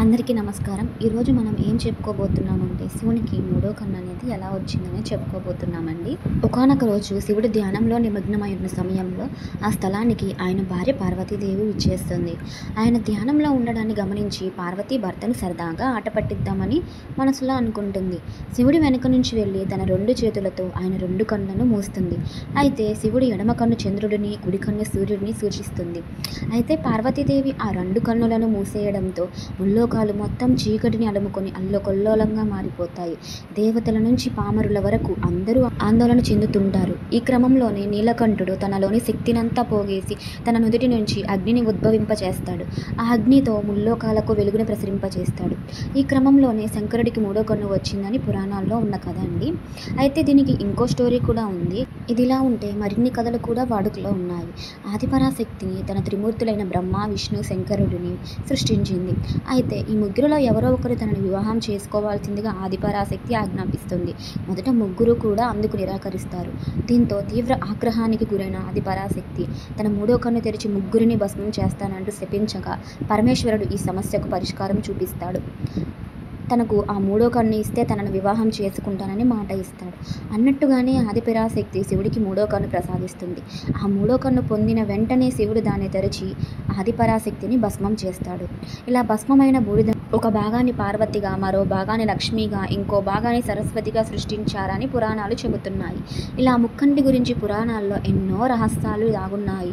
అందరికీ నమస్కారం. ఈరోజు మనం ఏం చెప్పుకోబోతున్నామంటే శివునికి మూడో కన్ను అనేది ఎలా వచ్చిందని చెప్పుకోబోతున్నామండి. ఒకానొక రోజు శివుడు ధ్యానంలో నిమగ్నమై ఉన్న సమయంలో ఆ స్థలానికి ఆయన భార్య పార్వతీదేవి విచ్చేస్తుంది. ఆయన ధ్యానంలో ఉండడాన్ని గమనించి పార్వతీ భర్తను సరదాగా ఆట పట్టిద్దామని మనసులో అనుకుంటుంది. శివుడి వెనుక నుంచి వెళ్ళి తన రెండు చేతులతో ఆయన రెండు కన్నులను మూస్తుంది. అయితే శివుడి ఎడమ కన్ను చంద్రుడిని, కుడి కన్ను సూర్యుడిని సూచిస్తుంది. అయితే పార్వతీదేవి ఆ రెండు కన్నులను మూసేయడంతో ముల్లోకాలు మొత్తం చీకటిని అలుముకొని అల్లకొల్లోలంగా మారిపోతాయి. దేవతల నుంచి పామరుల వరకు అందరూ ఆందోళన చెందుతుంటారు. ఈ క్రమంలోనే నీలకంఠుడు తనలోని శక్తినంతా పోగేసి తన నుదిటి నుంచి అగ్నిని ఉద్భవింపచేస్తాడు. ఆ అగ్నితో ముల్లోకాలకు వెలుగుని ప్రసరింపచేస్తాడు. ఈ క్రమంలోనే శంకరుడికి మూడో కన్ను వచ్చిందని పురాణాల్లో ఉన్న కథ అండి. అయితే దీనికి ఇంకో స్టోరీ కూడా ఉంది. ఇదిలా ఉంటే మరిన్ని కథలు కూడా వాడుకలో ఉన్నాయి. ఆదిపరాశక్తిని తన త్రిమూర్తులైన బ్రహ్మ, విష్ణు, శంకరుడిని సృష్టించింది. అయితే ఈ ముగ్గురులో ఎవరో ఒకరు తనని వివాహం చేసుకోవాల్సిందిగా ఆదిపరాశక్తి ఆజ్ఞాపిస్తుంది. మొదట ముగ్గురు కూడా అందుకు నిరాకరిస్తారు. దీంతో తీవ్ర ఆగ్రహానికి గురైన ఆదిపరాశక్తి తన మూడో కన్ను తెరిచి ముగ్గురిని భస్మం చేస్తానంటూ శపించగా పరమేశ్వరుడు ఈ సమస్యకు పరిష్కారం చూపిస్తాడు. తనకు ఆ మూడో కన్ను ఇస్తే తనను వివాహం చేసుకుంటానని మాట ఇస్తాడు. అన్నట్టుగానే ఆదిపరాశక్తి శివుడికి మూడో కన్ను ప్రసాదిస్తుంది. ఆ మూడో కన్ను పొందిన వెంటనే శివుడు దాన్ని తెరిచి ఆదిపరాశక్తిని భస్మం చేస్తాడు. ఇలా భస్మమైన బూడిద ఒక భాగాన్ని పార్వతిగా, మరో భాగాన్ని లక్ష్మిగా, ఇంకో భాగాన్ని సరస్వతిగా సృష్టించారని పురాణాలు చెబుతున్నాయి. ఇలా ముక్కంటి గురించి పురాణాల్లో ఎన్నో రహస్యాలు దాగున్నాయి.